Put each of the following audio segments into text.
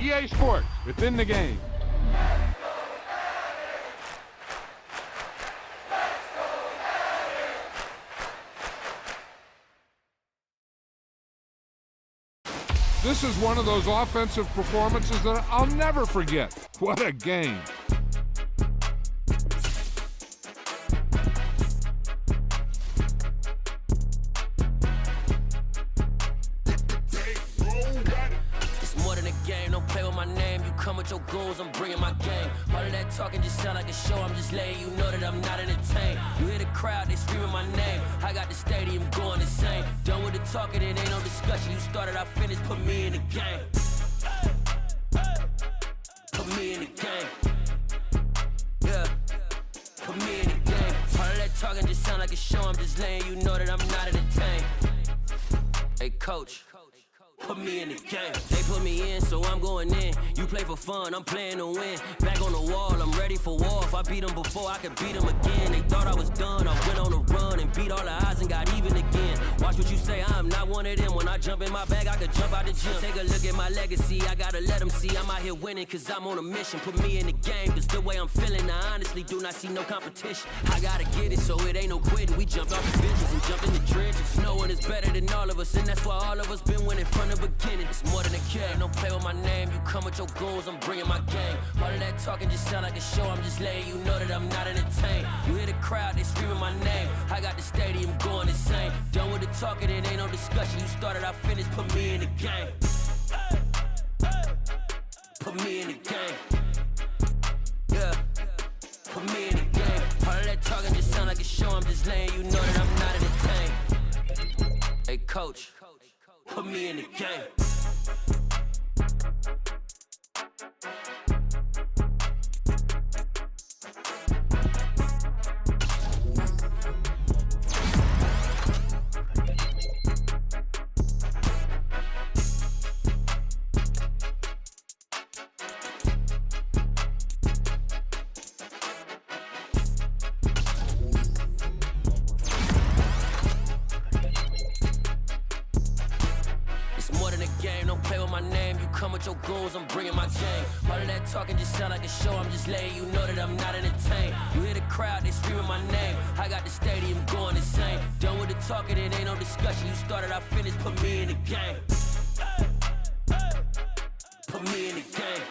EA Sports, within the game. This is one of those offensive performances that I'll never forget. What a game. With your goons, I'm bringing my game. All of that talking just sound like a show. I'm just letting you know that I'm not entertained. You hear the crowd, they screaming my name. I got the stadium going insane. Done with the talking, it ain't no discussion. You started, I finished, put me in the game. Put me in the game. Yeah, put me in the game. All of that talking just sound like a show. I'm just letting you know that I'm not entertained. Hey, coach. Put me in the game. They put me in, so I'm going in. You play for fun, I'm playing to win. Back on the wall, I'm ready for war. If I beat them before, I could beat them again. They thought I was done, I went on a run and beat all the odds and got even again. Watch what you say, I'm not one of them. When I jump in my bag, I could jump out the gym. Take a look at my legacy, I gotta let them see I'm out here winning, cause I'm on a mission. Put me in the game, cause the way I'm feeling, I honestly do not see no competition. I gotta get it, so it ain't no quitting. We jumped off the benches and jumped in the trenches. No one is better than all of us, and that's why all of us been winning from the beginning. It's more than a game, don't play with my name. You come with your goons, I'm bringing my game. All of that talking just sound like a show. I'm just letting you know that I'm not entertained. You hear the crowd, they screaming my name. I got the stadium going insane. Done with the talking, it ain't no discussion. You started, I finished, put me in the game. Put me in the game. Yeah, put me in the game. All of that talking just sound like a show. I'm just letting you know that I'm not entertained. Hey, coach. Put me in the game. Your goals, I'm bringing my game. All of that talking just sound like a show. I'm just letting you know that I'm not entertained. You hear the crowd, they screaming my name. I got the stadium going insane. Done with the talking, it ain't no discussion. You started, I finished, put me in the game. Put me in the game.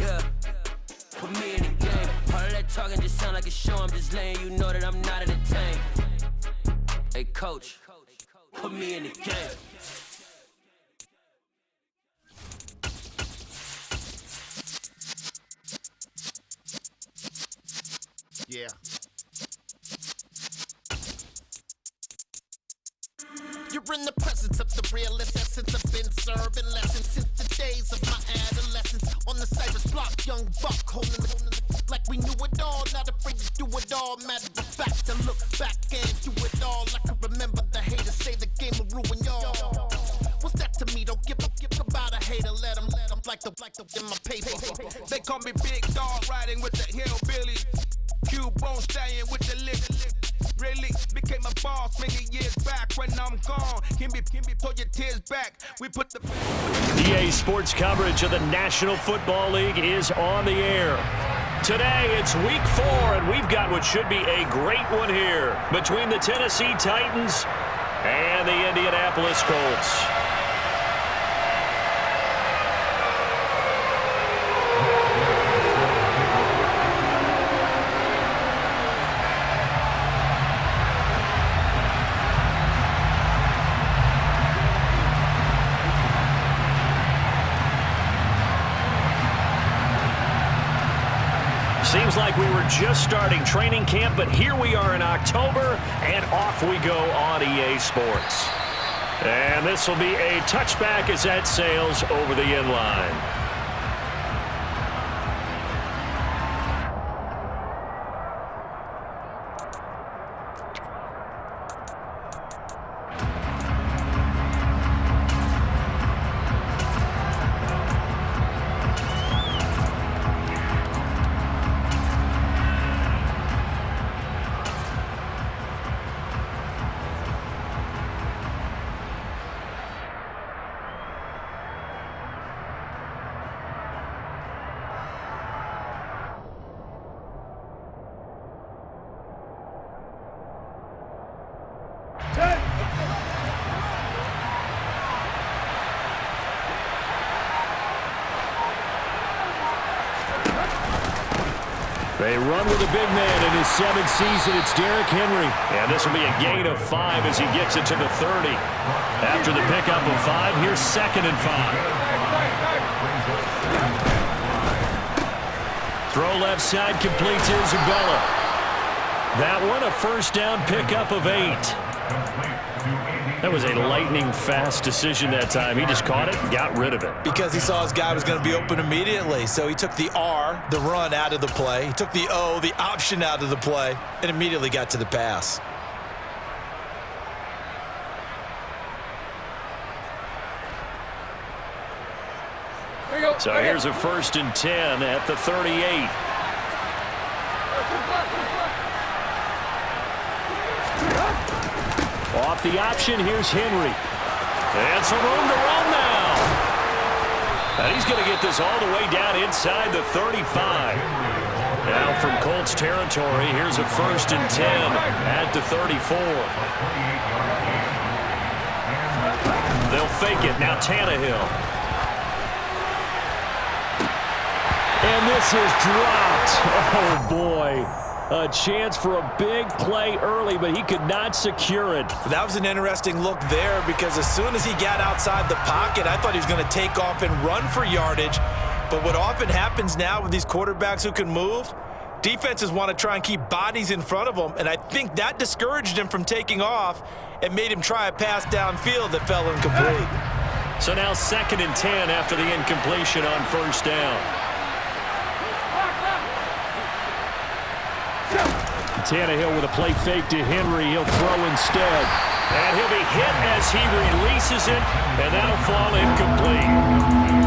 Yeah, put me in the game. All of that talking just sound like a show. I'm just letting you know that I'm not entertained. Hey, coach, put me in the game. Yeah. You're in the presence of the realest essence. I've been serving lessons since the days of my adolescence. On the Cyrus block, young buck holding the like we knew it all, not afraid to do it all. Matter of fact, to look back and do it all. I can remember the haters say the game will ruin y'all. What's that to me? Don't give about a hater. Let them like the in my paper. They call me Big Dog, riding with the hillbilly. Cubone staying with the lip. Really became a boss many years back. When I'm gone, can be pull your tears back. We put the EA Sports coverage of the National Football League is on the air. Today it's week 4, and we've got what should be a great one here between the Tennessee Titans and the Indianapolis Colts. Seems like we were just starting training camp, but here we are in October, and off we go on EA Sports. And this will be a touchback as that sails over the end line. They run with a big man in his 7th season. It's Derrick Henry. And this will be a gain of 5 as he gets it to the 30. After the pickup of 5, here's 2nd and 5. Throw left side, complete to Isabella. That one, a first down pickup of 8. That was a lightning-fast decision that time. He just caught it and got rid of it. Because he saw his guy was going to be open immediately. So he took the R, the run, out of the play. He took the O, the option, out of the play, and immediately got to the pass. So here's a 1st and 10 at the 38. Off the option, here's Henry. And some room to run now. And he's going to get this all the way down inside the 35. Now from Colts territory, here's a 1st and 10 at the 34. They'll fake it. Now Tannehill. And this is dropped. Oh, boy. A chance for a big play early, but he could not secure it. That was an interesting look there because as soon as he got outside the pocket, I thought he was going to take off and run for yardage. But what often happens now with these quarterbacks who can move, defenses want to try and keep bodies in front of them, and I think that discouraged him from taking off and made him try a pass downfield that fell incomplete. So now 2nd and 10 after the incompletion on 1st down. Tannehill with a play fake to Henry. He'll throw instead. And he'll be hit as he releases it, and that'll fall incomplete.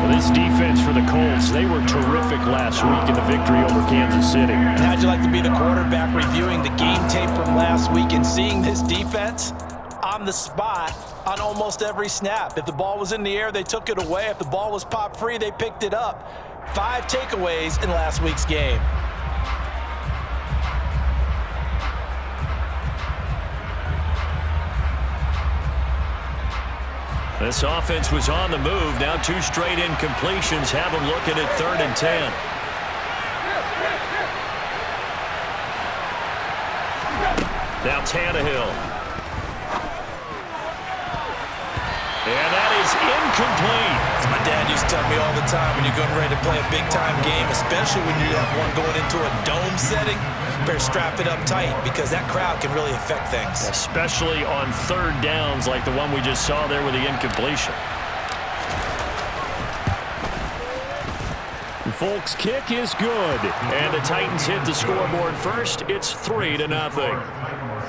Well, this defense for the Colts, they were terrific last week in the victory over Kansas City. How'd you like to be the quarterback reviewing the game tape from last week and seeing this defense on the spot on almost every snap? If the ball was in the air, they took it away. If the ball was popped free, they picked it up. 5 takeaways in last week's game. This offense was on the move. Now 2 straight incompletions have them looking at 3rd and 10. Now Tannehill. And that is incomplete. As my dad used to tell me all the time, when you're getting ready to play a big-time game, especially when you have one going into a dome setting, better strap it up tight because that crowd can really affect things. Especially on 3rd downs like the one we just saw there with the incompletion. Folks, kick is good. And the Titans hit the scoreboard first. It's 3-0.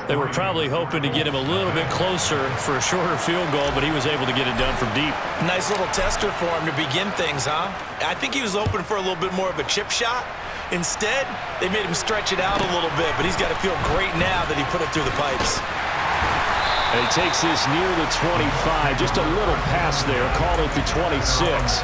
They were probably hoping to get him a little bit closer for a shorter field goal, but he was able to get it done from deep. Nice little tester for him to begin things, huh? I think he was open for a little bit more of a chip shot. Instead, they made him stretch it out a little bit, but he's got to feel great now that he put it through the pipes. And he takes this near the 25, just a little pass there, called it the 26.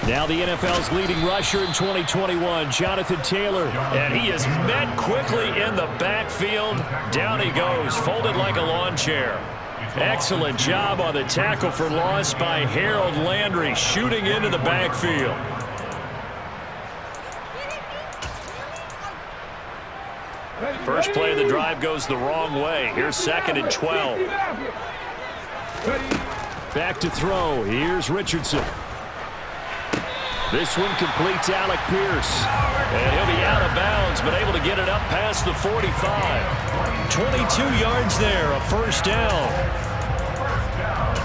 Now the NFL's leading rusher in 2021, Jonathan Taylor. And he is met quickly in the backfield. Down he goes, folded like a lawn chair. Excellent job on the tackle for loss by Harold Landry, shooting into the backfield. First play of the drive goes the wrong way. Here's 2nd and 12. Back to throw. Here's Richardson. This one completes Alec Pierce. And he'll be out of bounds, but able to get it up past the 45. 22 yards there, a first down.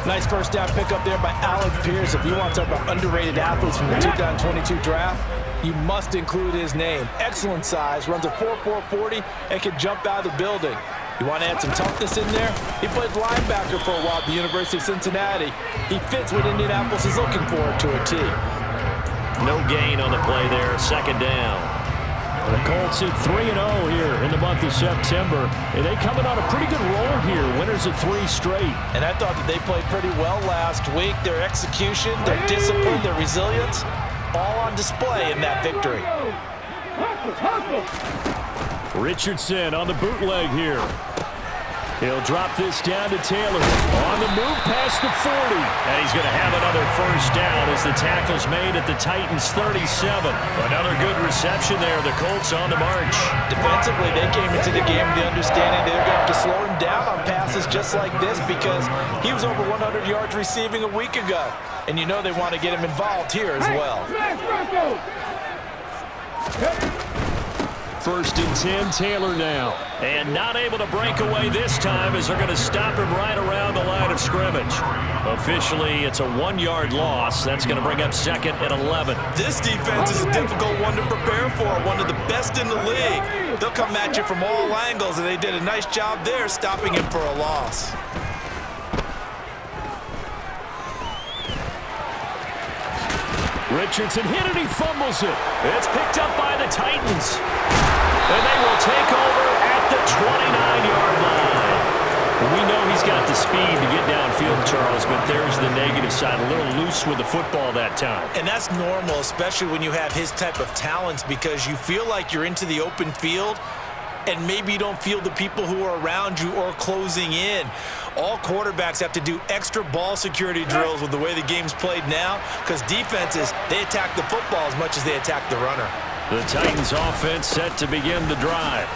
Nice first down pickup there by Alec Pierce. If you want to talk about underrated athletes from the 2022 draft, you must include his name. Excellent size, runs a 4.4 40, and can jump out of the building. You want to add some toughness in there? He played linebacker for a while at the University of Cincinnati. He fits what Indianapolis is looking for to a T. No gain on the play there, second down. The Colts at 3-0 here in the month of September. And they coming on a pretty good roll here, winners of 3 straight. And I thought that they played pretty well last week. Their execution, their discipline, their resilience, all on display in that victory. Richardson on the bootleg here. He'll drop this down to Taylor. On the move past the 40. And he's going to have another first down as the tackle's made at the Titans' 37. Another good reception there. The Colts on the march. Defensively, they came into the game with the understanding they were going to have to slow him down on passes just like this because he was over 100 yards receiving a week ago. And you know they want to get him involved here as well. First and 10, Taylor now. And not able to break away this time as they're going to stop him right around the line of scrimmage. Officially, it's a 1-yard loss. That's going to bring up second and 11. This defense is a difficult one to prepare for, one of the best in the league. They'll come at you from all angles, and they did a nice job there stopping him for a loss. Richardson hit it, he fumbles it. It's picked up by the Titans. And they will take over at the 29-yard line. We know he's got the speed to get downfield, Charles, but there's the negative side. A little loose with the football that time. And that's normal, especially when you have his type of talents, because you feel like you're into the open field and maybe you don't feel the people who are around you or closing in. All quarterbacks have to do extra ball security drills with the way the game's played now because defenses, they attack the football as much as they attack the runner. The Titans offense set to begin the drive.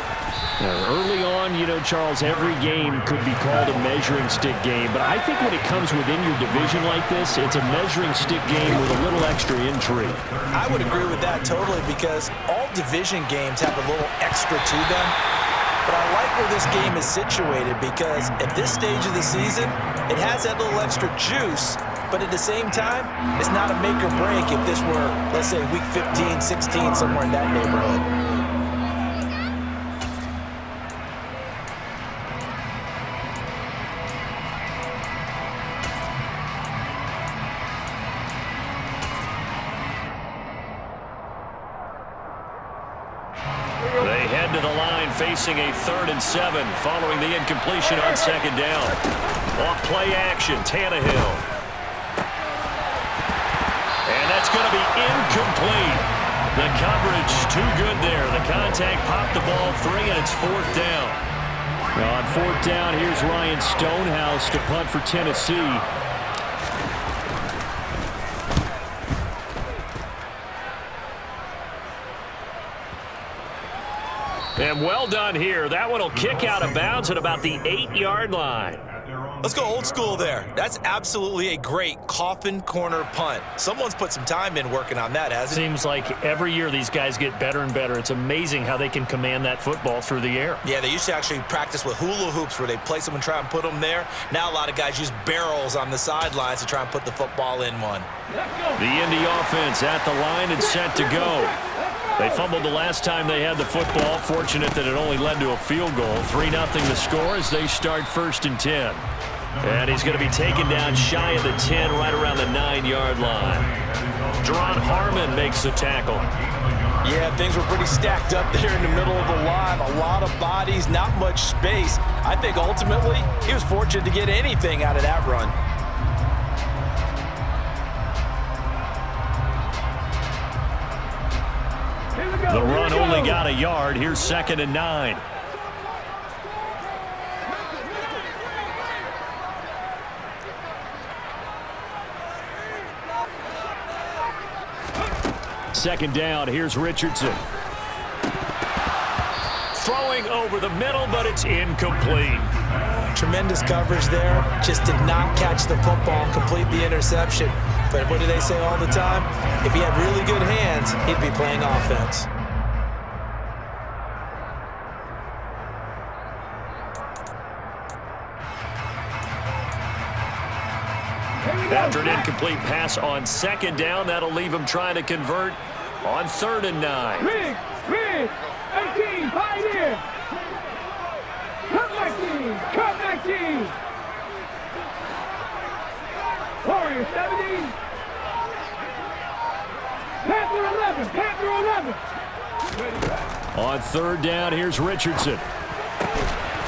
Early on, you know, Charles, every game could be called a measuring stick game, but I think when it comes within your division like this, it's a measuring stick game with a little extra intrigue. I would agree with that totally because all division games have a little extra to them. But I like where this game is situated because at this stage of the season, it has that little extra juice, but at the same time, it's not a make or break if this were, let's say, week 15, 16, somewhere in that neighborhood. They head to the line facing a 3rd and 7 following the incompletion on second down. Off play action, Tannehill. And that's going to be incomplete. The coverage too good there. The contact popped the ball free, and it's 4th down. On 4th down, here's Ryan Stonehouse to punt for Tennessee. And well done here. That one will kick out of bounds at about the 8-yard line. Let's go old school there. That's absolutely a great coffin corner punt. Someone's put some time in working on that, hasn't it? Seems like every year these guys get better and better. It's amazing how they can command that football through the air. Yeah, they used to actually practice with hula hoops where they place them and try and put them there. Now a lot of guys use barrels on the sidelines to try and put the football in one. The Indy offense at the line and set to go. They fumbled the last time they had the football. Fortunate that it only led to a field goal. 3-0 the score as they start 1st and 10. And he's going to be taken down shy of the 10, right around the 9-yard line. Jerron Harmon makes the tackle. Yeah, things were pretty stacked up there in the middle of the line. A lot of bodies, not much space. I think ultimately he was fortunate to get anything out of that run. The run only got a yard. Here's 2nd and 9. Second down, here's Richardson. Throwing over the middle, but it's incomplete. Tremendous coverage there. Just did not catch the football and complete the interception. But what do they say all the time? If he had really good hands, he'd be playing offense. After an incomplete pass on 2nd down, that'll leave him trying to convert On 3rd and 9. Big, 18, Pioneer. Cut 19. Warrior 70. Panther 11. On 3rd down, here's Richardson.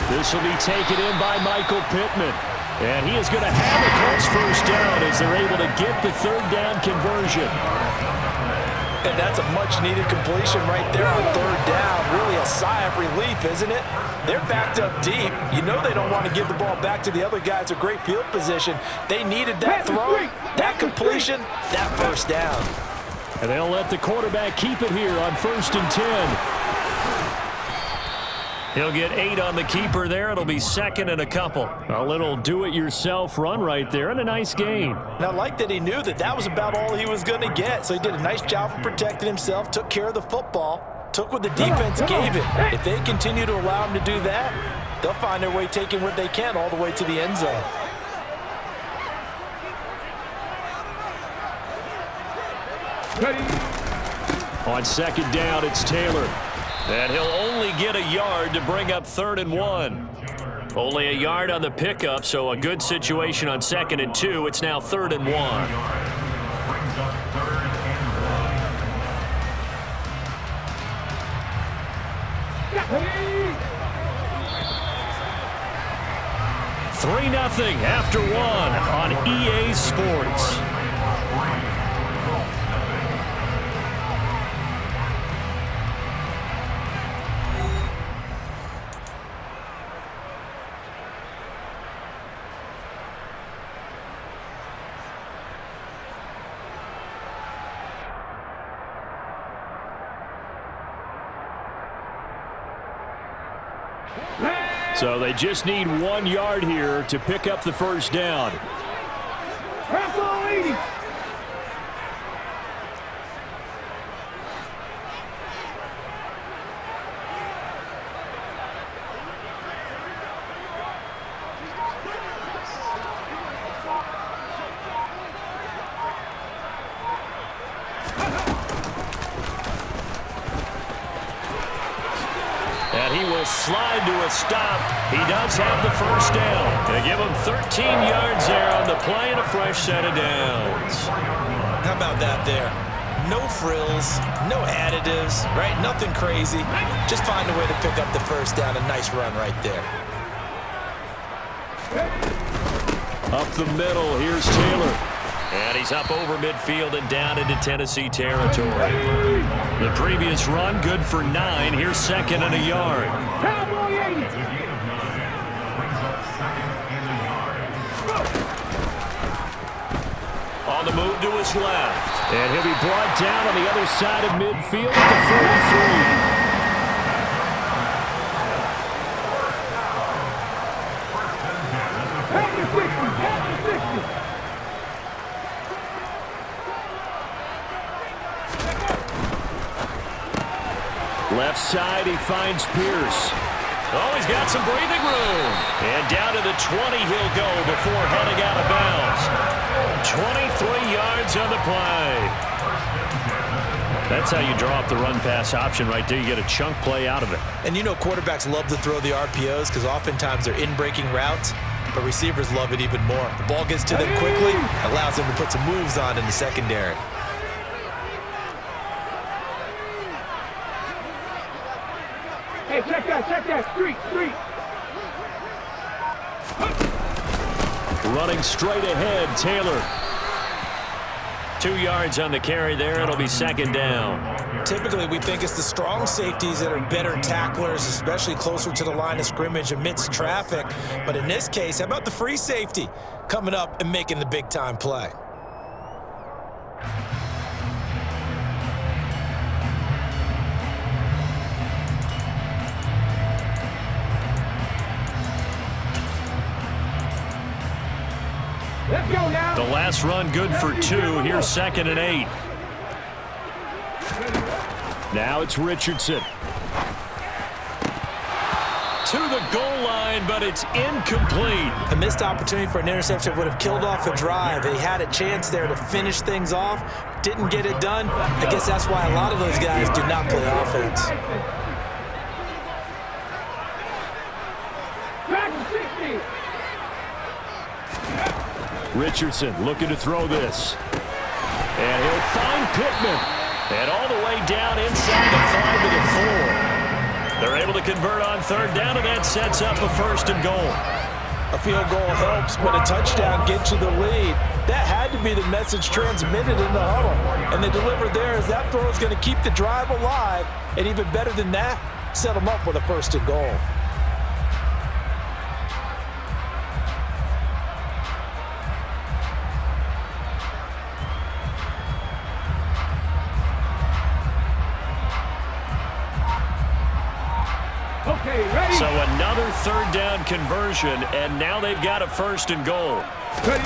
This will be taken in by Michael Pittman. And he is going to have a Colts first down as they're able to get the 3rd down conversion. And that's a much-needed completion right there on 3rd down. Really a sigh of relief, isn't it? They're backed up deep. You know they don't want to give the ball back to the other guys. A great field position. They needed that throw, that completion, that first down. And they'll let the quarterback keep it here on 1st and 10. He'll get 8 on the keeper there. It'll be 2nd and a couple. A little do-it-yourself run right there and a nice gain. And I like that he knew that was about all he was going to get. So he did a nice job of protecting himself, took care of the football, took what the defense gave him. If they continue to allow him to do that, they'll find their way taking what they can all the way to the end zone. On 2nd down, it's Taylor. And he'll only get a yard to bring up 3rd and 1. Only a yard on the pickup, so a good situation on 2nd and 2. It's now 3rd and 1. $3-0 after 1 on EA Sports. So they just need 1 yard here to pick up the first down. And he will slide to a stop. He does have the first down. They give him 13 yards there on the play and a fresh set of downs. How about that there? No frills, no additives, right? Nothing crazy. Just find a way to pick up the first down. A nice run right there. Up the middle, here's Taylor. And he's up over midfield and down into Tennessee territory. The previous run, good for 9. Here's 2nd and a yard. On the move to his left. And he'll be brought down on the other side of midfield at the 43. Left side, he finds Pierce. Oh, he's got some breathing room. And down to the 20 he'll go before heading out of bounds. 23 yards on the play. That's how you draw up the run-pass option right there. You get a chunk play out of it. And you know quarterbacks love to throw the RPOs because oftentimes they're in-breaking routes, but receivers love it even more. The ball gets to them quickly, allows them to put some moves on in the secondary. Hey, check that, street. Running straight ahead, Taylor. 2 yards on the carry there. It'll be 2nd down. Typically, we think it's the strong safeties that are better tacklers, especially closer to the line of scrimmage amidst traffic. But in this case, how about the free safety coming up and making the big-time play? Let's go now. The last run good for 2. Here's 2nd and 8. Now it's Richardson. to the goal line, but it's incomplete. A missed opportunity for an interception would have killed off a drive. They had a chance there to finish things off, didn't get it done. I guess that's why a lot of those guys do not play offense. Back to 60. Richardson looking to throw this. And he'll find Pittman. And all the way down inside the 5 to the 4. They're able to convert on third down, and that sets up a first and goal. A field goal helps, but a touchdown gets you the lead. That had to be the message transmitted in the huddle. And they delivered there as that throw is going to keep the drive alive. And even better than that, set them up with a first and goal. Okay, ready? So another third down conversion, and now they've got a first and goal. Ready.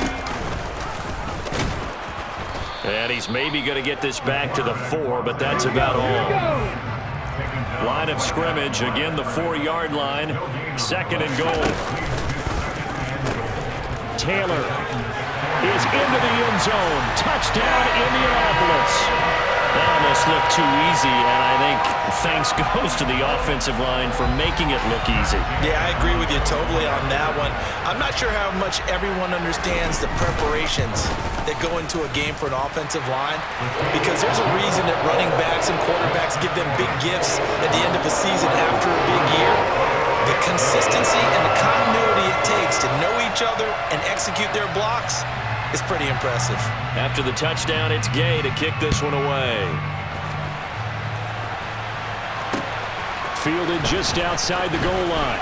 And he's maybe going to get this back to the 4, but that's about all. Line of scrimmage, again the 4-yard line, second and goal. Taylor is into the end zone. Touchdown, Indianapolis. That almost looked too easy, and I think thanks goes to the offensive line for making it look easy. Yeah, I agree with you totally on that one. I'm not sure how much everyone understands the preparations that go into a game for an offensive line, because there's a reason that running backs and quarterbacks give them big gifts at the end of the season after a big year. The consistency and the continuity it takes to know each other and execute their blocks is pretty impressive. After the touchdown, it's Gay to kick this one away. Fielded just outside the goal line.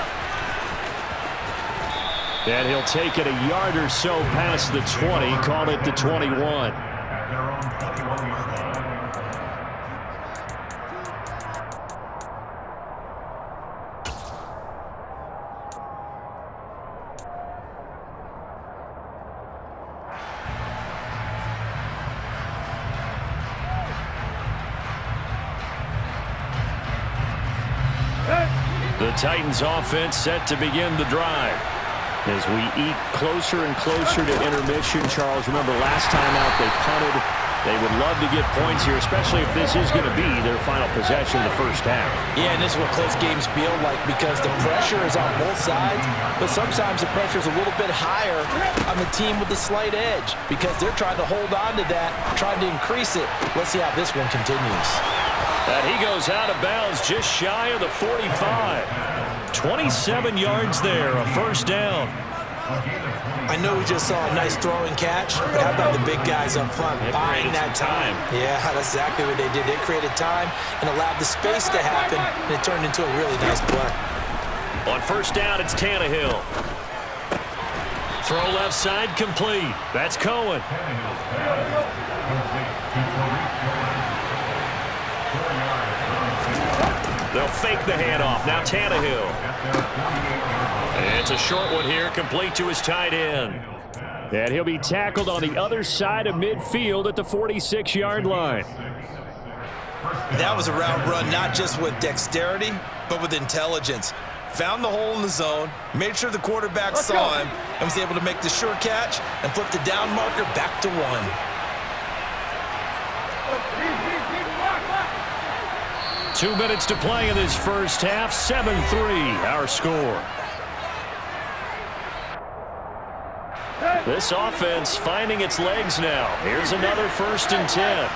And he'll take it a yard or so past the 20, call it the 21. The Titans offense set to begin the drive. As we eke closer and closer to intermission, Charles, remember last time out they punted. They would love to get points here, especially if this is going to be their final possession in the first half. Yeah, and this is what close games feel like, because the pressure is on both sides, but sometimes the pressure is a little bit higher on the team with the slight edge, because they're trying to hold on to that, trying to increase it. Let's see how this one continues. And he goes out of bounds just shy of the 45. 27 yards there, a first down. I know we just saw a nice throw and catch, but how about the big guys up front buying that time? Yeah, that's exactly what they did. They created time and allowed the space to happen, and it turned into a really nice play. On first down, it's Tannehill. Throw left side, complete. That's Cohen. They'll fake the handoff. Now Tannehill. And it's a short one here, complete to his tight end. And he'll be tackled on the other side of midfield at the 46-yard line. That was a route run not just with dexterity, but with intelligence. Found the hole in the zone, made sure the quarterback saw him, and was able to make the sure catch and flip the down marker back to 1. 2 minutes to play in this first half. 7-3, our score. This offense finding its legs now. Here's another 1st and 10.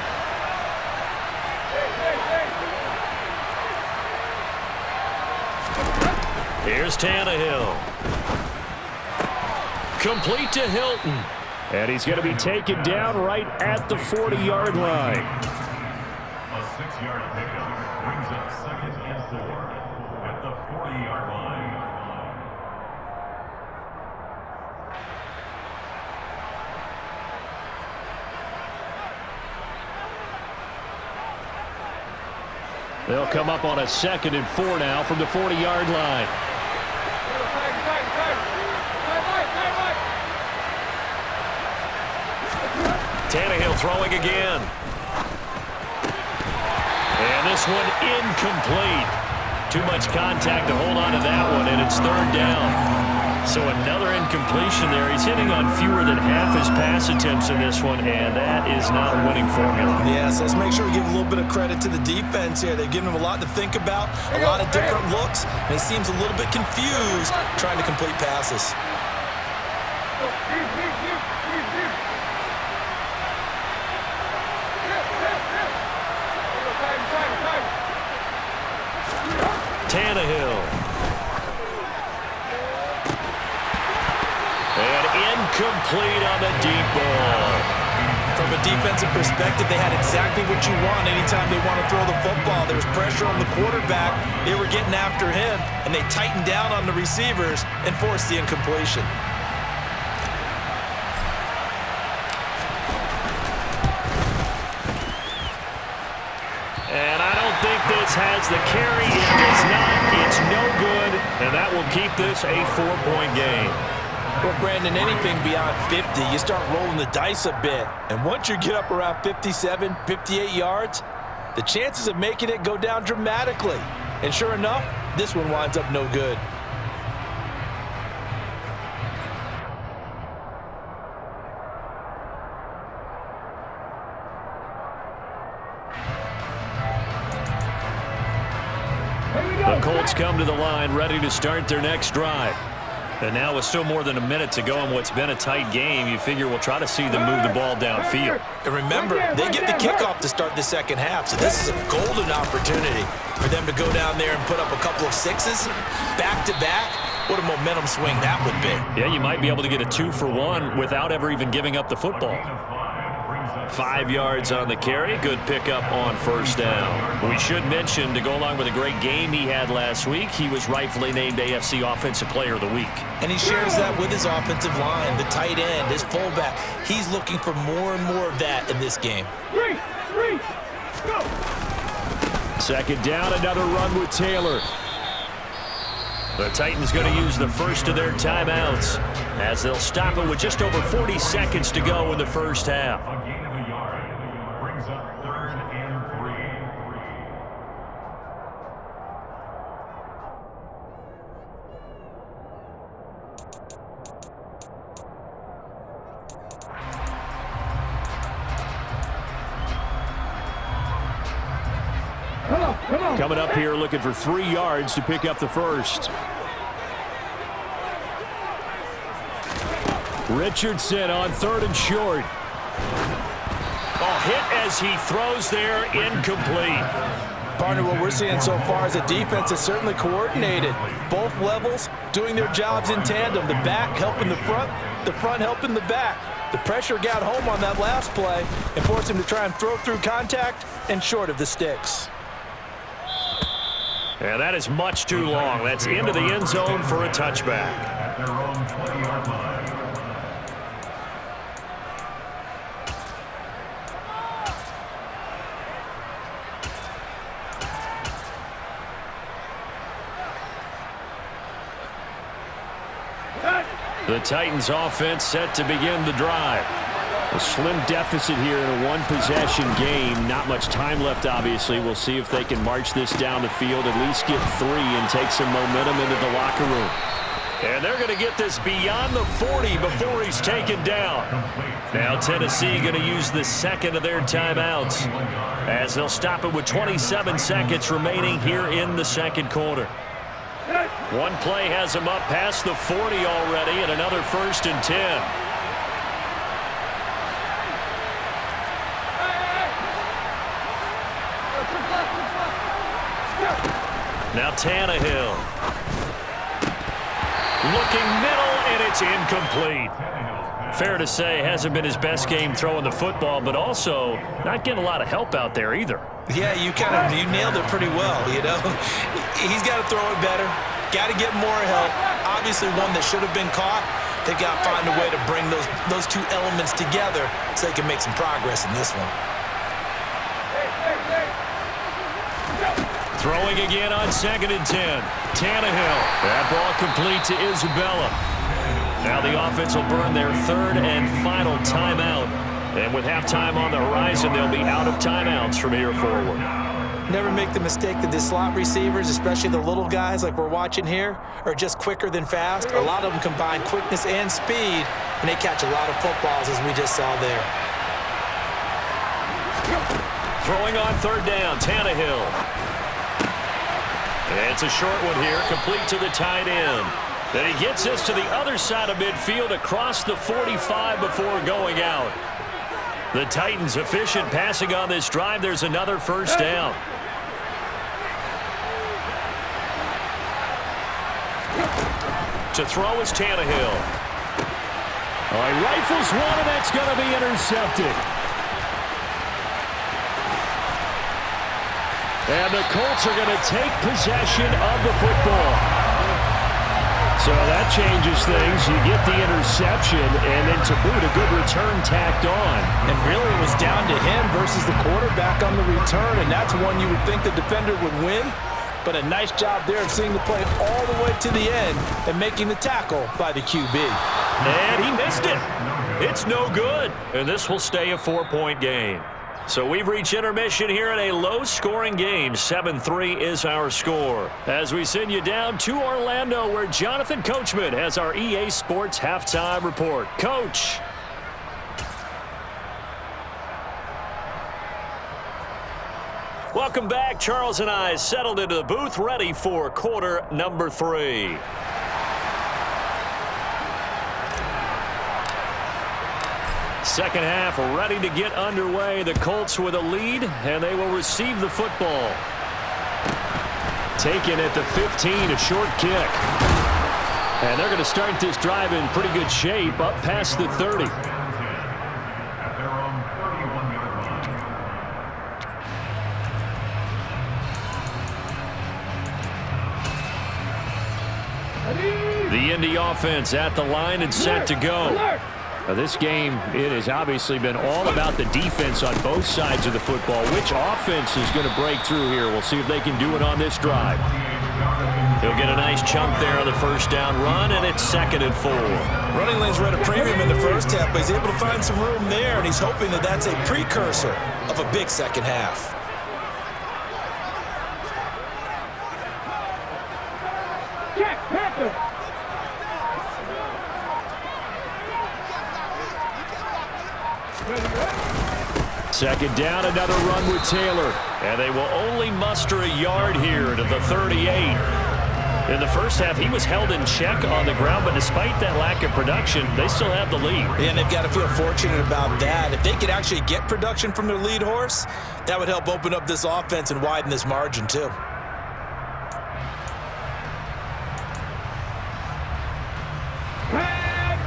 Here's Tannehill. Complete to Hilton. And he's going to be taken down right at the 40-yard line. A 6-yard pickup brings up 2nd and 4 at the 40-yard line. They'll come up on a 2nd and 4 now from the 40-yard line. Tannehill throwing again. And this one incomplete. Too much contact to hold on to that one, and it's third down. So another incompletion there. He's hitting on fewer than half his pass attempts in this one, and that is not a winning formula. Yes, let's make sure we give a little bit of credit to the defense here. They've given him a lot to think about, a lot of different looks, and he seems a little bit confused trying to complete passes. Tannehill. And incomplete on the deep ball. From a defensive perspective, they had exactly what you want anytime they want to throw the football. There was pressure on the quarterback. They were getting after him, and they tightened down on the receivers and forced the incompletion. And I don't think this has the carry. It does not. It's no good, and that will keep this a 4-point game. Well, Brandon, anything beyond 50, you start rolling the dice a bit. And once you get up around 57, 58 yards, the chances of making it go down dramatically. And sure enough, this one winds up no good. The Colts come to the line, ready to start their next drive. And now with still more than a minute to go in what's been a tight game, you figure we'll try to see them move the ball downfield. And remember, they get the kickoff to start the second half, so this is a golden opportunity for them to go down there and put up a couple of sixes back-to-back. What a momentum swing that would be. Yeah, you might be able to get a 2-for-1 without ever even giving up the football. 5 yards on the carry. Good pickup on first down. We should mention, to go along with a great game he had last week, he was rightfully named AFC Offensive Player of the Week. And he shares that with his offensive line, the tight end, his fullback. He's looking for more and more of that in this game. Go. Second down, another run with Taylor. The Titans going to use the first of their timeouts as they'll stop it with just over 40 seconds to go in the first half. A gain of a yard brings up 3rd and 3. Come on. Coming up here looking for 3 yards to pick up the first. Richardson on 3rd and short. Hit as he throws there, incomplete. Partner, what we're seeing so far is a defense that's certainly coordinated. Both levels doing their jobs in tandem. The back helping the front helping the back. The pressure got home on that last play and forced him to try and throw through contact and short of the sticks. And that is much too long. That's into the end zone for a touchback. At their own 20-yard line. The Titans offense set to begin the drive. A slim deficit here in a one-possession game. Not much time left, obviously. We'll see if they can march this down the field, at least get 3 and take some momentum into the locker room. And they're going to get this beyond the 40 before he's taken down. Now Tennessee going to use the second of their timeouts as they'll stop it with 27 seconds remaining here in the second quarter. One play has him up past the 40 already, and another 1st and 10. Now Tannehill. Looking middle, and it's incomplete. Fair to say, hasn't been his best game throwing the football, but also not getting a lot of help out there either. Yeah, you nailed it pretty well, you know. He's got to throw it better. Got to get more help. Obviously one that should have been caught. They've got to find a way to bring those two elements together so they can make some progress in this one. Throwing again on 2nd and 10. Tannehill. That ball complete to Isabella. Now the offense will burn their 3rd and final timeout. And with halftime on the horizon, they'll be out of timeouts from here forward. Never make the mistake that the slot receivers, especially the little guys like we're watching here, are just quicker than fast. A lot of them combine quickness and speed, and they catch a lot of footballs, as we just saw there. Throwing on third down, Tannehill. And it's a short one here, complete to the tight end. Then he gets this to the other side of midfield across the 45 before going out. The Titans efficient passing on this drive. There's another first down. To throw is Tannehill. All right, rifles one, and that's going to be intercepted. And the Colts are going to take possession of the football. So that changes things. You get the interception, and then to boot, a good return tacked on. And really, it was down to him versus the quarterback on the return, and that's one you would think the defender would win. But a nice job there of seeing the play all the way to the end and making the tackle by the QB. And he missed it. It's no good. And this will stay a 4-point game. So we've reached intermission here in a low-scoring game. 7-3 is our score. As we send you down to Orlando, where Jonathan Coachman has our EA Sports Halftime Report. Coach. Welcome back. Charles and I settled into the booth, ready for quarter number 3. Second half ready to get underway. The Colts with a lead, and they will receive the football. Taken at the 15, a short kick. And they're going to start this drive in pretty good shape, up past the 30. At their own 31-yard line. The Indy offense at the line and set to go. Now this game, it has obviously been all about the defense on both sides of the football. Which offense is going to break through here? We'll see if they can do it on this drive. He'll get a nice chunk there on the first down run, and it's 2nd and 4. Running lanes were at a premium in the first half, but he's able to find some room there, and he's hoping that that's a precursor of a big second half. Second down, another run with Taylor. And they will only muster a yard here to the 38. In the first half, he was held in check on the ground, but despite that lack of production, they still have the lead. And they've got to feel fortunate about that. If they could actually get production from their lead horse, that would help open up this offense and widen this margin too. Tag!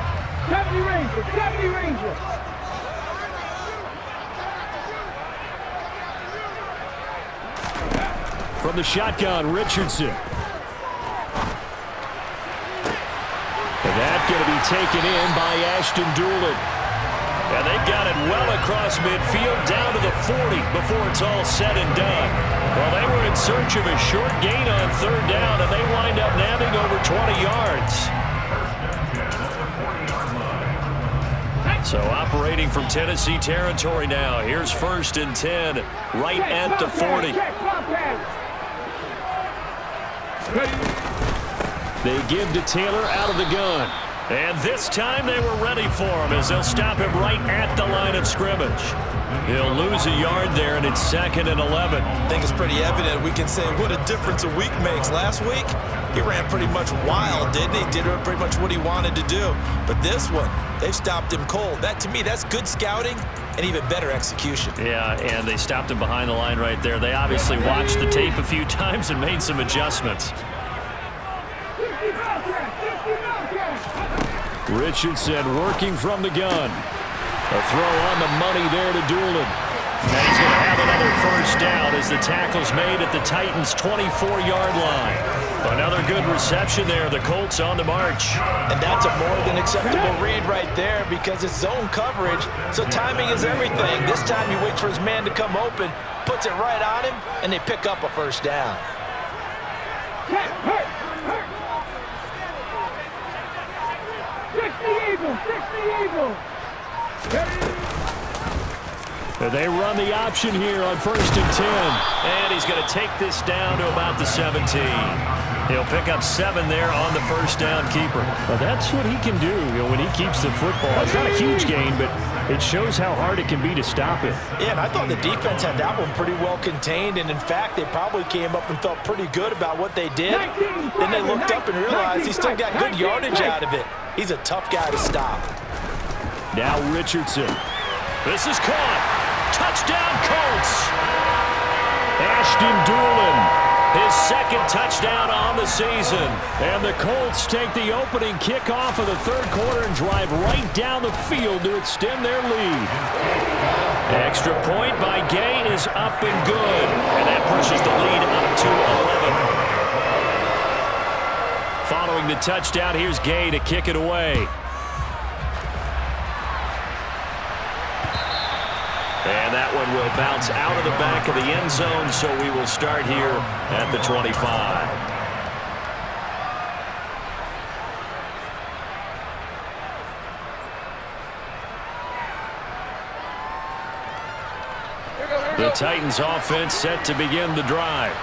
70 Rangers! 70 Rangers! From the shotgun, Richardson. And that's going to be taken in by Ashton Doolin. And they've got it well across midfield, down to the 40 before it's all said and done. Well, they were in search of a short gain on third down, and they wind up nabbing over 20 yards. So operating from Tennessee territory now. Here's 1st and 10, right at the 40. They give to Taylor out of the gun. And this time they were ready for him as they'll stop him right at the line of scrimmage. He'll lose a yard there, and it's 2nd and 11. I think it's pretty evident. We can say what a difference a week makes. Last week, he ran pretty much wild, didn't he? Did pretty much what he wanted to do. But this one, they've stopped him cold. That, to me, that's good scouting and even better execution. Yeah, and they stopped him behind the line right there. They obviously watched the tape a few times and made some adjustments. Richardson working from the gun. A throw on the money there to Doolin. And he's going to have another first down as the tackle's made at the Titans' 24-yard line. Another good reception there. The Colts on the march. And that's a more than acceptable read right there because it's zone coverage, so timing is everything. This time he waits for his man to come open, puts it right on him, and they pick up a first down. 60 Eagles! 60 Eagles! They run the option here on 1st and 10. And he's going to take this down to about the 17. He'll pick up 7 there on the first down keeper. Well, that's what he can do, when he keeps the football. It's not a huge gain, but it shows how hard it can be to stop it. Yeah, and I thought the defense had that one pretty well contained, and in fact, they probably came up and felt pretty good about what they did. Then they looked up and realized he still got good yardage out of it. He's a tough guy to stop. Now Richardson. This is caught. Touchdown, Colts. Ashton Doolin. His second touchdown on the season. And the Colts take the opening kickoff of the third quarter and drive right down the field to extend their lead. Extra point by Gay is up and good. And that pushes the lead up to 11. Following the touchdown, here's Gay to kick it away. And that one will bounce out of the back of the end zone, so we will start here at the 25. The Titans offense set to begin the drive.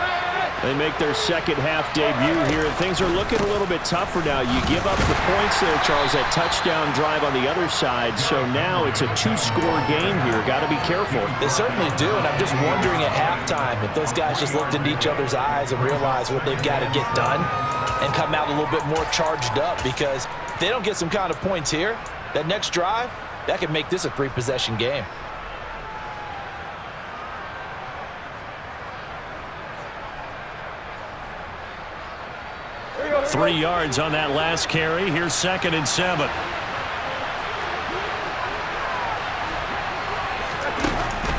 They make their second half debut here. Things are looking a little bit tougher now. You give up the points there, Charles, that touchdown drive on the other side. So now it's a 2-score game here. Got to be careful. They certainly do, and I'm just wondering at halftime if those guys just looked into each other's eyes and realized what they've got to get done and come out a little bit more charged up, because if they don't get some kind of points here, that next drive, that could make this a 3-possession game. 3 yards on that last carry. Here's 2nd and 7.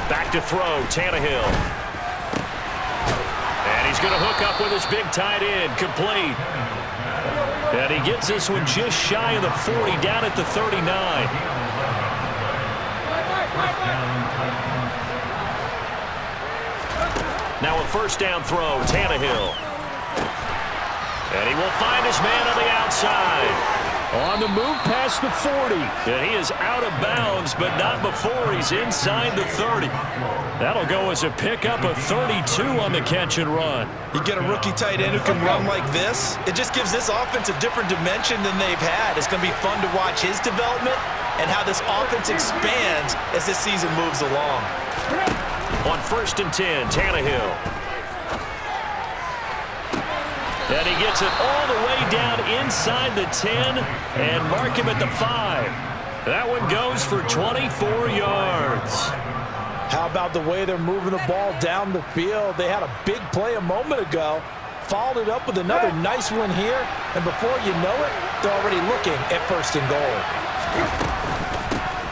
Back to throw, Tannehill. And he's going to hook up with his big tight end, complete. And he gets this one just shy of the 40, down at the 39. Now a first down throw, Tannehill. And he will find his man on the outside. On the move past the 40. And he is out of bounds, but not before he's inside the 30. That'll go as a pickup of 32 on the catch and run. You get a rookie tight end who can run like this, it just gives this offense a different dimension than they've had. It's going to be fun to watch his development and how this offense expands as this season moves along. On 1st and 10, Tannehill. And he gets it all the way down inside the 10 and mark him at the 5. That one goes for 24 yards. How about the way they're moving the ball down the field? They had a big play a moment ago, followed it up with another nice one here, and before you know it, they're already looking at 1st and goal.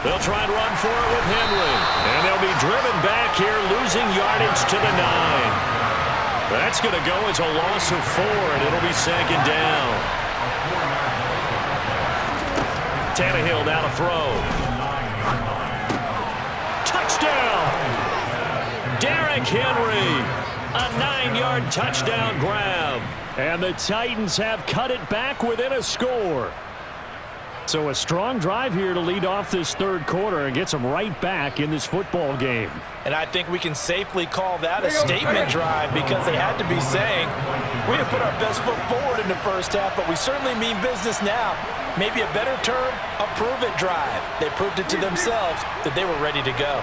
They'll try and run for it with Henry. And they'll be driven back here, losing yardage to the 9. That's going to go as a loss of 4, and it'll be 2nd down. Tannehill now to throw. Touchdown! Derrick Henry, a 9-yard touchdown grab. And the Titans have cut it back within a score. So a strong drive here to lead off this third quarter and gets them right back in this football game. And I think we can safely call that a statement drive, because they had to be saying, we have put our best foot forward in the first half, but we certainly mean business now. Maybe a better term, a prove-it drive. They proved it to themselves that they were ready to go.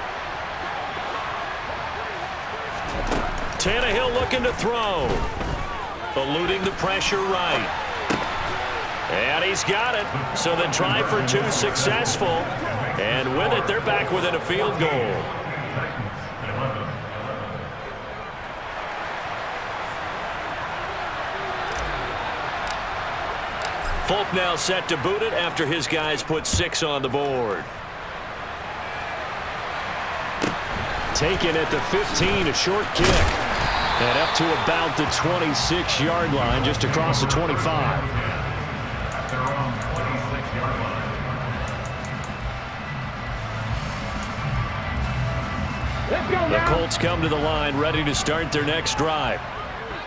Tannehill looking to throw. Eluding the pressure right. And he's got it. So the try for 2 successful. And with it, they're back within a field goal. Folk now set to boot it after his guys put 6 on the board. Taken at the 15, a short kick. And up to about the 26-yard line, just across the 25. The Colts come to the line, ready to start their next drive.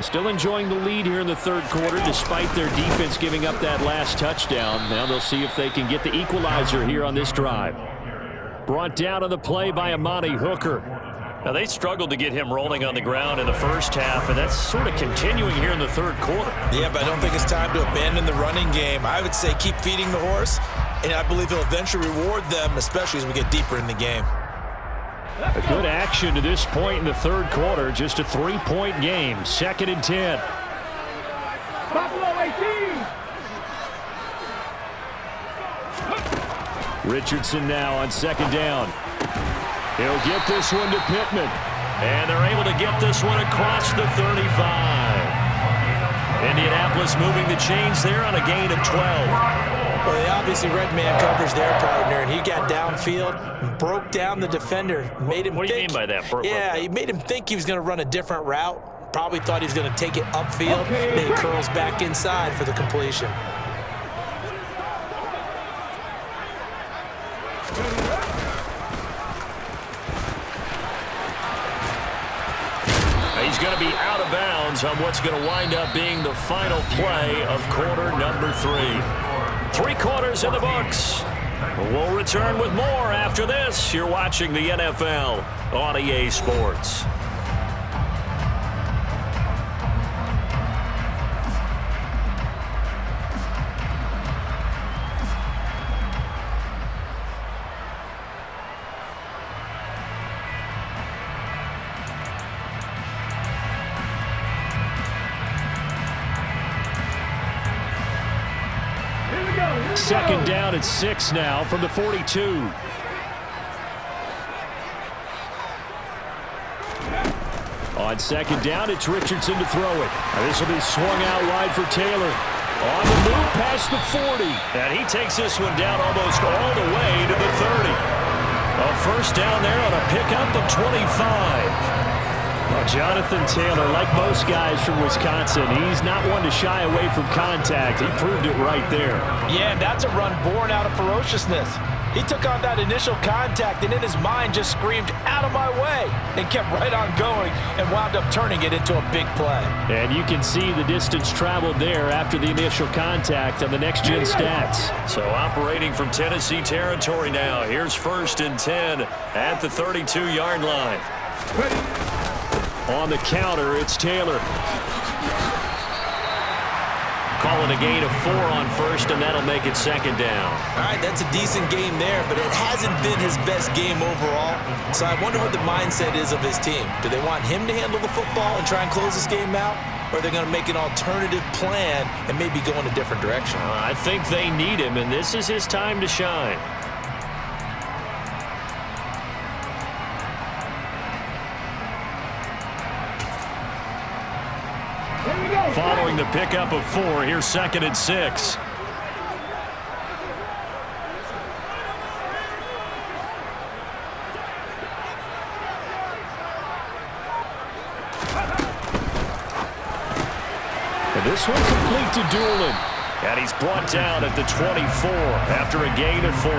Still enjoying the lead here in the third quarter, despite their defense giving up that last touchdown. Now they'll see if they can get the equalizer here on this drive. Brought down on the play by Amani Hooker. Now, they struggled to get him rolling on the ground in the first half, and that's sort of continuing here in the third quarter. Yeah, but I don't think it's time to abandon the running game. I would say keep feeding the horse, and I believe he'll eventually reward them, especially as we get deeper in the game. A good action to this point in the third quarter. Just a 3-point game. 2nd and 10. Buffalo 18. Richardson now on 2nd down. He'll get this one to Pittman. And they're able to get this one across the 35. Indianapolis moving the chains there on a gain of 12. Well, they obviously read man coverage their partner, and he got downfield and broke down the defender. Made him What do you mean by that? He made him think he was going to run a different route. Probably thought he was going to take it upfield. And then he curls back inside for the completion. He's going to be out of bounds on what's going to wind up being the final play of quarter number 3. 3 quarters in the books. We'll return with more after this. You're watching the NFL on EA Sports. Second down at 6 now from the 42. On 2nd down, it's Richardson to throw it. This will be swung out wide for Taylor. On the move past the 40. And he takes this one down almost all the way to the 30. A first down there on a pickup of 25. Well, Jonathan Taylor, like most guys from Wisconsin, he's not one to shy away from contact. He proved it right there. Yeah, and that's a run born out of ferociousness. He took on that initial contact and in his mind just screamed, "Out of my way," and kept right on going and wound up turning it into a big play. And you can see the distance traveled there after the initial contact on the next-gen stats. So operating from Tennessee territory now. Here's 1st and 10 at the 32-yard line. On the counter, it's Taylor. Calling a gain of 4 on 1st, and that'll make it 2nd down. All right, that's a decent game there, but it hasn't been his best game overall. So I wonder what the mindset is of his team. Do they want him to handle the football and try and close this game out? Or are they going to make an alternative plan and maybe go in a different direction? I think they need him, and this is his time to shine. Following the pickup of 4, here's 2nd and 6. And this one complete to Doolin. And he's brought down at the 24 after a gain of 4.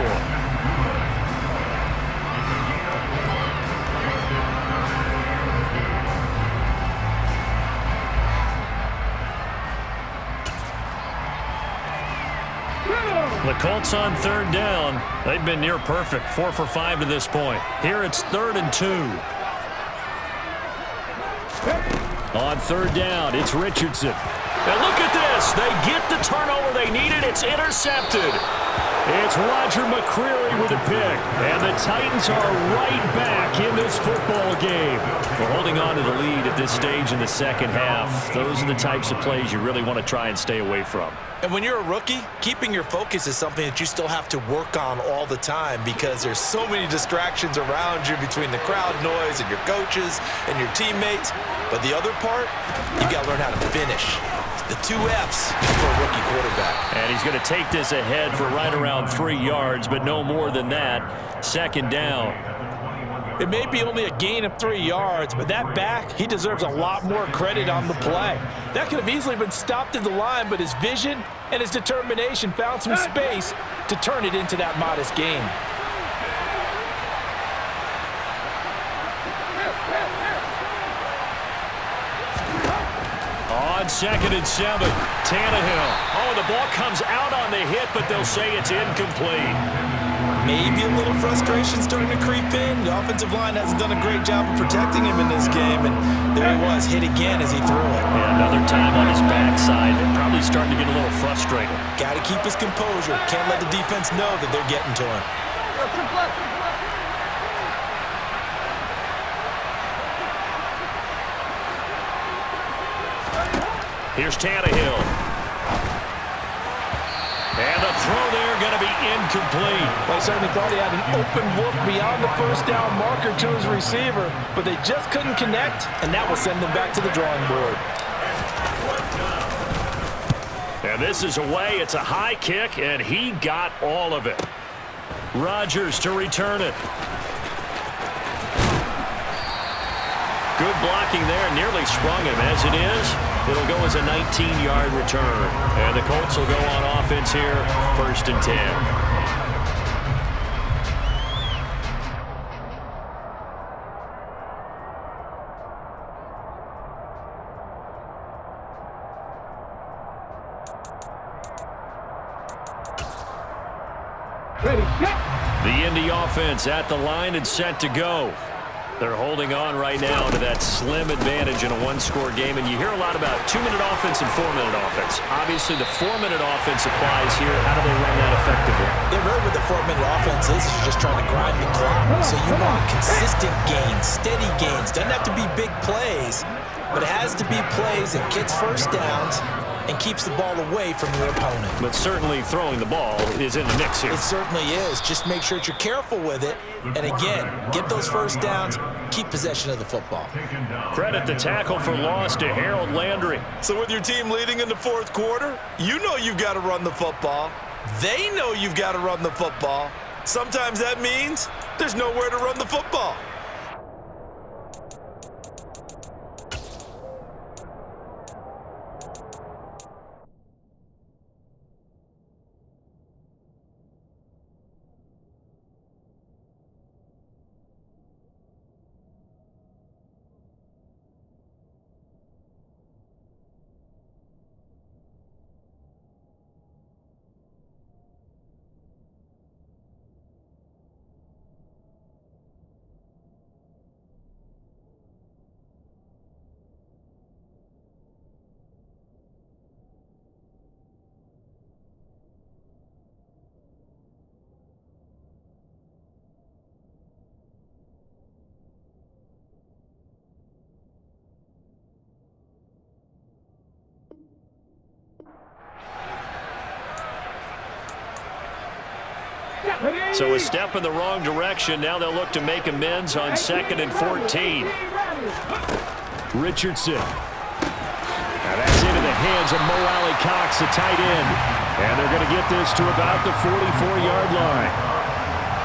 The Colts on 3rd down. They've been near perfect, 4 for 5 to this point. Here it's 3rd and 2. On 3rd down, it's Richardson. And look at this. They get the turnover they needed. It's intercepted. It's Roger McCreary with a pick. And the Titans are right back in this football game. We're holding on to the lead at this stage in the second half. Those are the types of plays you really want to try and stay away from. And when you're a rookie, keeping your focus is something that you still have to work on all the time because there's so many distractions around you between the crowd noise and your coaches and your teammates. But the other part, you got to learn how to finish. The 2 F's for a rookie quarterback. And he's going to take this ahead for right around 3 yards, but no more than that. 2nd down. It may be only a gain of 3 yards, but that back, he deserves a lot more credit on the play. That could have easily been stopped at the line, but his vision and his determination found some space to turn it into that modest gain. On 2nd and 7, Tannehill. Oh, the ball comes out on the hit, but they'll say it's incomplete. Maybe a little frustration starting to creep in. The offensive line hasn't done a great job of protecting him in this game, and there he was, hit again as he threw it. Yeah, another time on his backside. They're probably starting to get a little frustrated. Got to keep his composure. Can't let the defense know that they're getting to him. Here's Tannehill. And the throw there going to be incomplete. Well, he certainly thought he had an open look beyond the first down marker to his receiver, but they just couldn't connect, and that will send them back to the drawing board. And this is away. It's a high kick, and he got all of it. Rodgers to return it. Good blocking there. Nearly sprung him. As it is, it'll go as a 19-yard return. And the Colts will go on offense here, 1st and 10. The Indy offense at the line and set to go. They're holding on right now to that slim advantage in a one-score game, and you hear a lot about 2-minute offense and 4-minute offense. Obviously, the 4-minute offense applies here. How do they run that effectively? Yeah, really what the 4-minute offense is you're just trying to grind the clock. So you want consistent gains, steady gains. Doesn't have to be big plays, but it has to be plays that gets first downs and keeps the ball away from your opponent. But certainly throwing the ball is in the mix here. It certainly is. Just make sure that you're careful with it. And again, get those first downs, keep possession of the football. Credit the tackle for loss to Harold Landry. So with your team leading in the fourth quarter, you know you've got to run the football. They know you've got to run the football. Sometimes that means there's nowhere to run the football. So a step in the wrong direction. Now they'll look to make amends on 2nd and 14. Richardson. Now that's into the hands of Mo Alley Cox, the tight end. And they're going to get this to about the 44-yard line.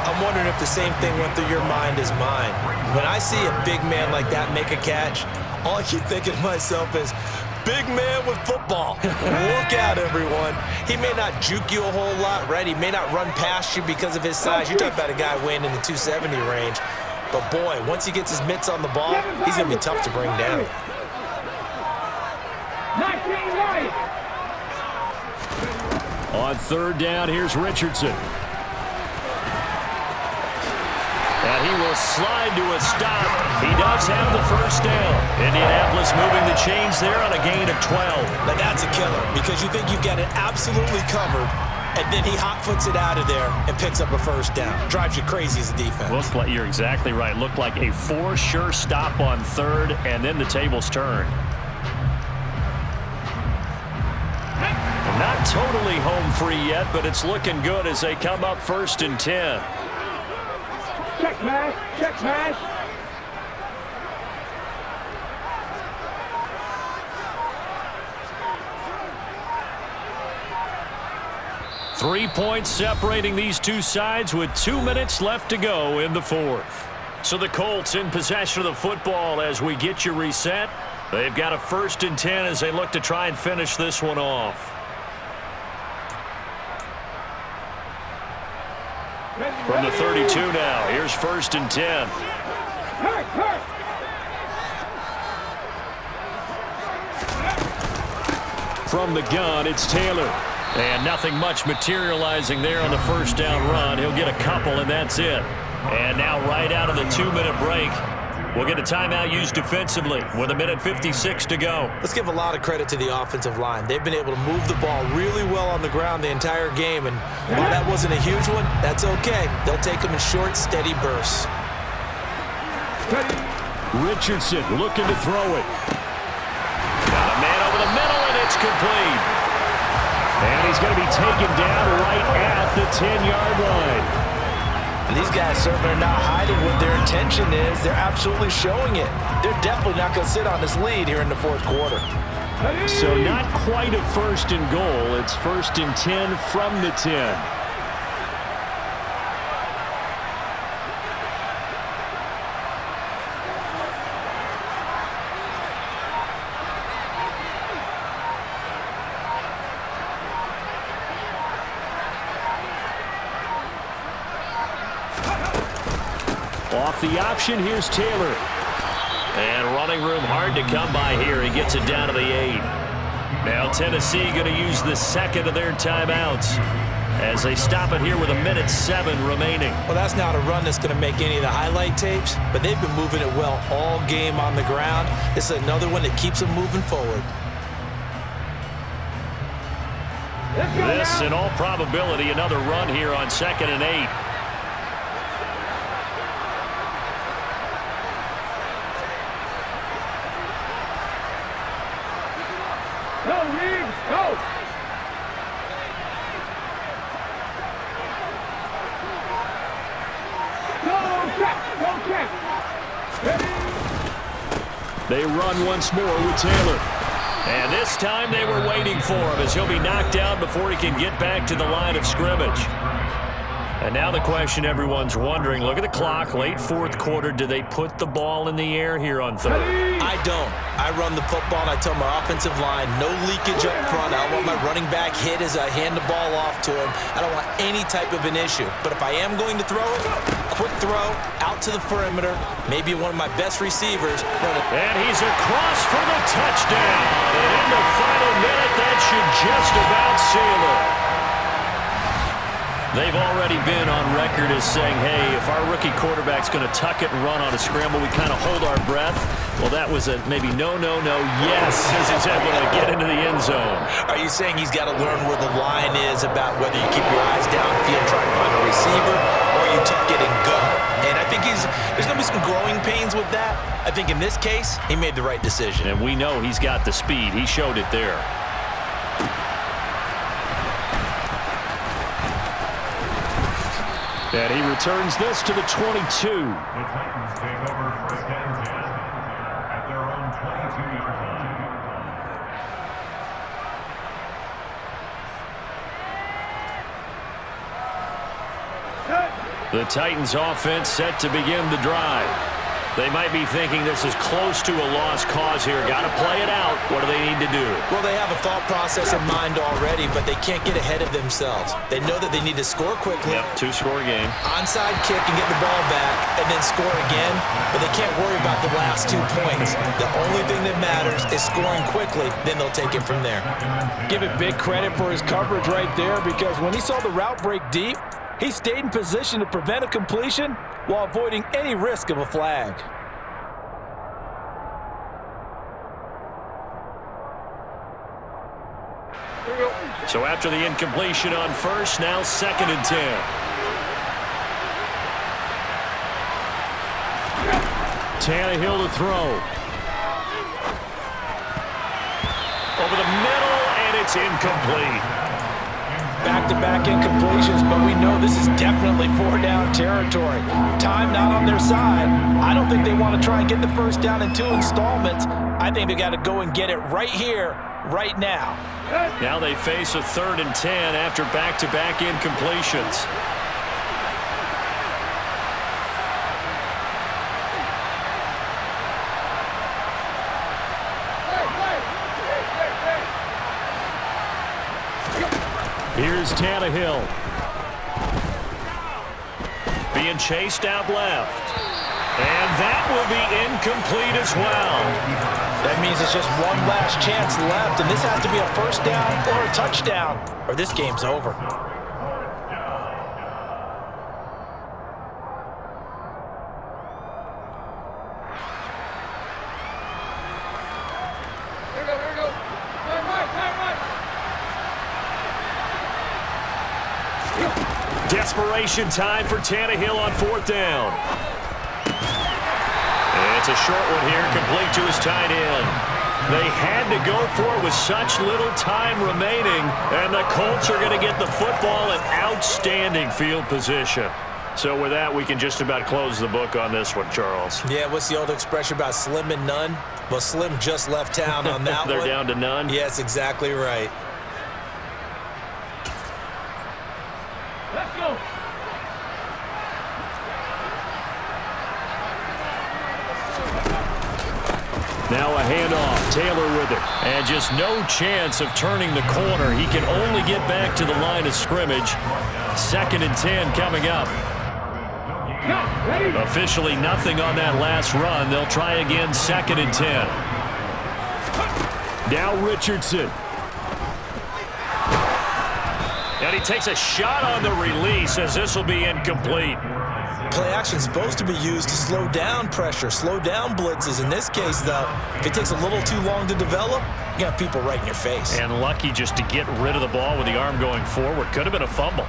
I'm wondering if the same thing went through your mind as mine. When I see a big man like that make a catch, all I keep thinking to myself is, big man with football. Look out, everyone. He may not juke you a whole lot, right? He may not run past you because of his size. You're talking about a guy weighing in the 270 range. But, boy, once he gets his mitts on the ball, he's going to be tough to bring down. On 3rd down, here's Richardson. And he will slide to a stop. He does have the first down. Indianapolis moving the chains there on a gain of 12. Now that's a killer because you think you've got it absolutely covered, and then he hot-foots it out of there and picks up a first down. Drives you crazy as a defense. Looks like you're exactly right. Looked like a for-sure stop on 3rd, and then the tables turned. Not totally home free yet, but it's looking good as they come up 1st and 10. Check pass, check pass. 3 points separating these two sides with 2 minutes left to go in the 4th. So the Colts in possession of the football as we get you reset. They've got a 1st and 10 as they look to try and finish this one off. From the 32 now, here's 1st and 10. From the gun, it's Taylor. And nothing much materializing there on the first down run. He'll get a couple, and that's it. And now right out of the 2-minute break, we'll get a timeout used defensively with 1:56 to go. Let's give a lot of credit to the offensive line. They've been able to move the ball really well on the ground the entire game, and while that wasn't a huge one, that's okay. They'll take them in short, steady bursts. Richardson looking to throw it. Got a man over the middle, and it's complete. And he's going to be taken down right at the 10-yard line. And these guys certainly are not hiding what their intention is. They're absolutely showing it. They're definitely not going to sit on this lead here in the fourth quarter. So not quite a 1st and goal. It's 1st and 10 from the 10. Off the option, here's Taylor. And running room hard to come by here. He gets it down to the 8. Now Tennessee going to use the second of their timeouts as they stop it here with 1:07 remaining. Well, that's not a run that's going to make any of the highlight tapes, but they've been moving it well all game on the ground. This is another one that keeps them moving forward. This, in all probability, another run here on 2nd and 8. They run once more with Taylor. And this time they were waiting for him as he'll be knocked down before he can get back to the line of scrimmage. And now the question everyone's wondering, look at the clock, late fourth quarter, do they put the ball in the air here on third? I don't. I run the football and I tell my offensive line, no leakage up front. I don't want my running back hit as I hand the ball off to him. I don't want any type of an issue. But if I am going to throw it, quick throw, out to the perimeter, maybe one of my best receivers. And he's across for the touchdown. And in the final minute, that should just about seal it. They've already been on record as saying, hey, if our rookie quarterback's going to tuck it and run on a scramble, we kind of hold our breath. Well, that was a maybe no, yes, as he's able to get into the end zone. Are you saying he's got to learn where the line is about whether you keep your eyes downfield trying to find a receiver or you tuck it and go? And I think there's going to be some growing pains with that. I think in this case, he made the right decision. And we know he's got the speed. He showed it there. And he returns this to the 22. The Titans take over 1st and 10 at their own 22-yard line. The Titans offense set to begin the drive. They might be thinking this is close to a lost cause here. Got to play it out. What do they need to do? Well, they have a thought process in mind already, but they can't get ahead of themselves. They know that they need to score quickly. Yep, 2-score game. Onside kick and get the ball back and then score again, but they can't worry about the last 2 points. The only thing that matters is scoring quickly, then they'll take it from there. Give it big credit for his coverage right there, because when he saw the route break deep, he stayed in position to prevent a completion while avoiding any risk of a flag. So after the incompletion on first, now 2nd and 10. Tannehill to throw. Over the middle, and it's incomplete. Back-to-back incompletions, but we know this is definitely 4-down territory. Time not on their side. I don't think they want to try and get the first down in 2 installments. I think they got to go and get it right here, right now. Now they face a 3rd and 10 after back-to-back incompletions. Here's Tannehill. Being chased out left. And that will be incomplete as well. That means it's just one last chance left, and this has to be a first down or a touchdown, or this game's over. Desperation time for Tannehill on 4th down. And it's a short one here, complete to his tight end. They had to go for it with such little time remaining, and the Colts are going to get the football in outstanding field position. So with that, we can just about close the book on this one, Charles. Yeah, what's the old expression about slim and none? Well, Slim just left town on that They're one. down to none? Yes, exactly right. Let's go. Now a handoff, Taylor with it. And just no chance of turning the corner. He can only get back to the line of scrimmage. 2nd and 10 coming up. Officially nothing on that last run. They'll try again 2nd and 10. Now Richardson. And he takes a shot on the release as this will be incomplete. Play action is supposed to be used to slow down pressure, slow down blitzes. In this case, though, if it takes a little too long to develop, you got people right in your face. And lucky just to get rid of the ball with the arm going forward. Could have been a fumble.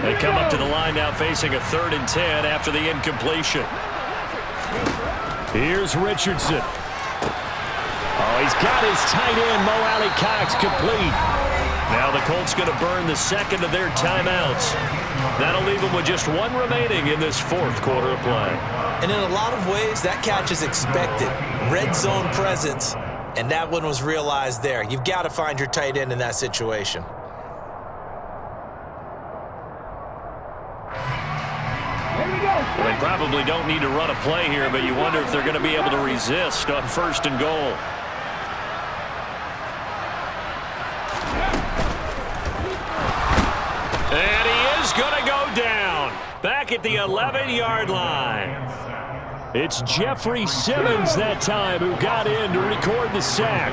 They come up to the line now facing a 3rd and 10 after the incompletion. Here's Richardson. Oh, he's got his tight end, Mo Alley-Cox, complete. Now the Colts going to burn the 2nd of their timeouts. That'll leave them with just 1 remaining in this 4th quarter of play. And in a lot of ways, that catch is expected. Red zone presence, and that one was realized there. You've got to find your tight end in that situation. Well, they probably don't need to run a play here, but you wonder if they're going to be able to resist on 1st and goal. And he is going to go down back at the 11-yard line. It's Jeffrey Simmons that time who got in to record the sack.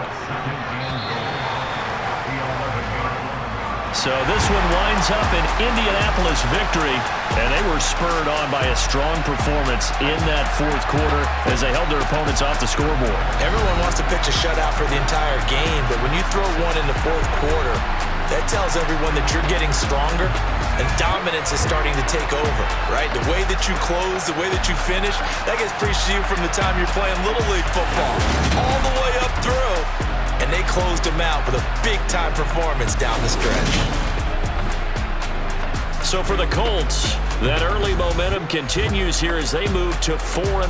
So this one winds up an Indianapolis victory, and they were spurred on by a strong performance in that 4th quarter as they held their opponents off the scoreboard. Everyone wants to pitch a shutout for the entire game, but when you throw one in the 4th quarter, that tells everyone that you're getting stronger and dominance is starting to take over, right? The way that you close, the way that you finish, that gets preached to you from the time you're playing Little League football all the way up through. And they closed him out with a big-time performance down the stretch. So for the Colts, that early momentum continues here as they move to 4-0.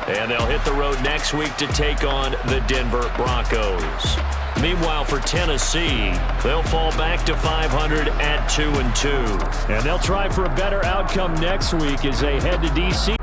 And they'll hit the road next week to take on the Denver Broncos. Meanwhile, for Tennessee, they'll fall back to 500 at 2-2. And they'll try for a better outcome next week as they head to D.C.